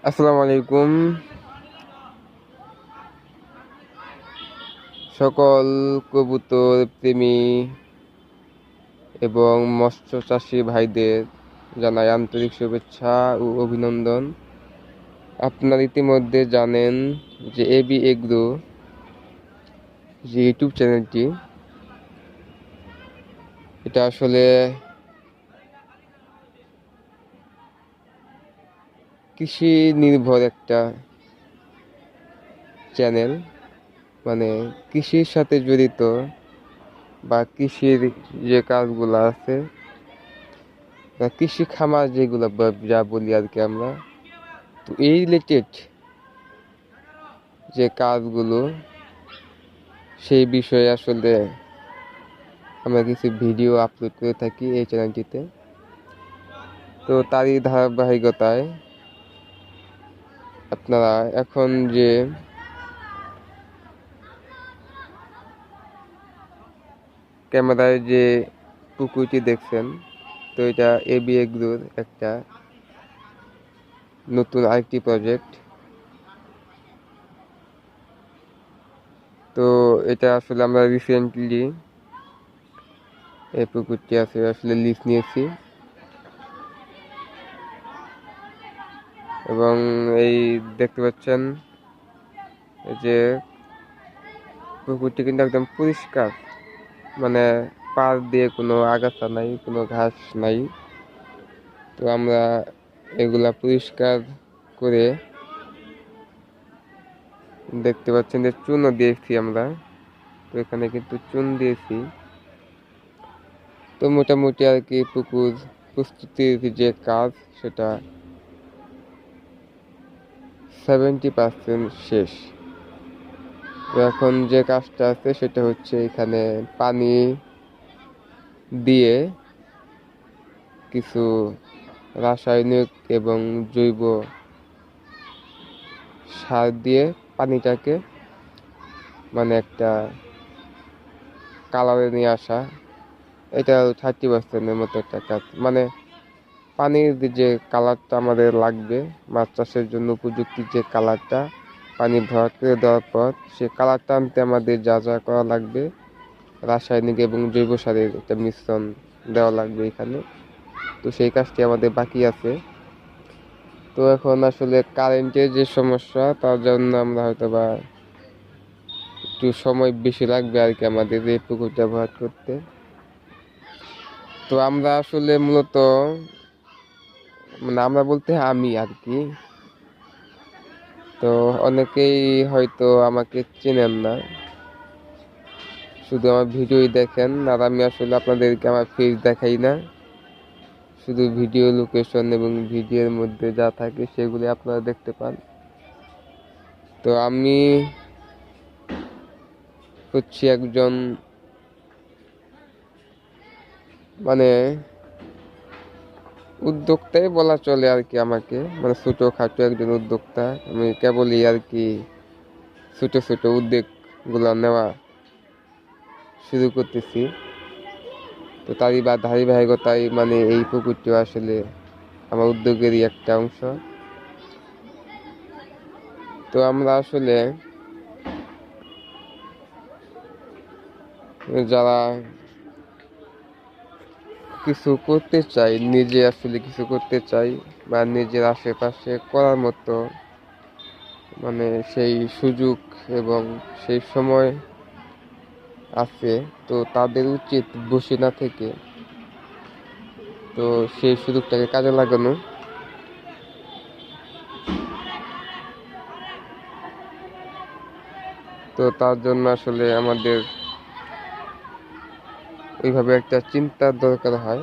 আসসালামু আলাইকুম সকল কবুতর প্রেমী এবং মৎস্য চাষী ভাইদের জানাই আন্তরিক শুভেচ্ছা ও অভিনন্দন। আপনারা ইতিমধ্যে জানেন যে এবি এগ্রো যে ইউটিউব চ্যানেলটি, এটা আসলে কৃষি নির্ভর একটা চ্যানেল, মানে কৃষির সাথে জড়িত বা কৃষির যে কাজগুলো আছে বা কৃষি খামার যেগুলো যা বলি আর কি আমরা, তো এই রিলেটেড যে কাজগুলো সেই বিষয়ে আসলে আমরা কিছু ভিডিও আপলোড করে থাকি এই চ্যানেলটিতে। তো তারই ধারাবাহিকতায় আপনারা এখন যে ক্যামেরায় যে পুকুরটি দেখছেন, তো এটা এবি এগ্রোর একটা নতুন আরেকটি প্রজেক্ট। তো এটা আসলে আমরা রিসেন্টলি এই পুকুরটি আসলে লিজ নিয়েছি এবং এই দেখতে পাচ্ছেন যে পুকুরটি কিন্তু একদম পরিষ্কার, মানে পাড় দিয়ে কোনো আগাছা নাই, কোনো ঘাস নাই। তো আমরা এগুলা পরিষ্কার করে দেখতে পাচ্ছেন যে চুনও দিয়েছি আমরা, তো এখানে কিন্তু চুন দিয়েছি। তো মোটামুটি আর কি পুকুর প্রস্তুতির যে কাজ সেটা 70% শেষ। তো এখন যে কাজটা আছে সেটা হচ্ছে এখানে পানি দিয়ে কিছু রাসায়নিক এবং জৈব সার দিয়ে পানিটাকে মানে একটা কালারে নিয়ে আসা। এটা 30%-এর মতো একটা কাজ, মানে পানির যে কালারটা আমাদের লাগবে মাছ চাষের জন্য উপযুক্ত যে কালারটা, পানি ভরাট করে দেওয়ার পর সে কালারটা আনতে আমাদের যা যা করা লাগবে রাসায়নিক এবং জৈব সারের একটা মিশ্রণ দেওয়া লাগবে এখানে। তো সেই কাজটি আমাদের বাকি আছে। তো এখন আসলে কারেন্টের যে সমস্যা, তার জন্য আমরা হয়তো বা একটু সময় বেশি লাগবে আর কি আমাদের এই পুকুরটা ভরাট করতে। তো আমরা আসলে মূলত, মানে আমরা বলতে আমি আর কি, তো অনেকেই হয়তো আমাকে চেনেন না, শুধু আমার ভিডিওই দেখেন। আর আমি আসলে আপনাদেরকে আমার ফেস দেখাই না, শুধু ভিডিও লোকেশন এবং ভিডিওর মধ্যে যা থাকে সেগুলি আপনারা দেখতে পান। তো আমি হচ্ছি একজন, মানে উদ্যোক্তাই বলা চলে আর কি আমাকে, মানে ছোটোখাটো একজন উদ্যোক্তা। আমি কেবলই আর কি ছোট ছোট উদ্যোগগুলো নেওয়া শুরু করতেছি। তো তারই বা ধারাবাহিকতায় মানে এই পুকুরটিও আসলে আমার উদ্যোগেরই একটা অংশ। তো আমরা আসলে যারা কিছু করতে চাই, নিজে আসলে কিছু করতে চাই বা নিজের আশেপাশে করার মতো মানে সেই সুযোগ এবং সেই সময় আছে, তো তাদের উচিত বসে না থেকে তো সেই সুযোগটাকে কাজে লাগানো। তো তার জন্য আসলে আমাদের ওইভাবে একটা চিন্তার দরকার হয়।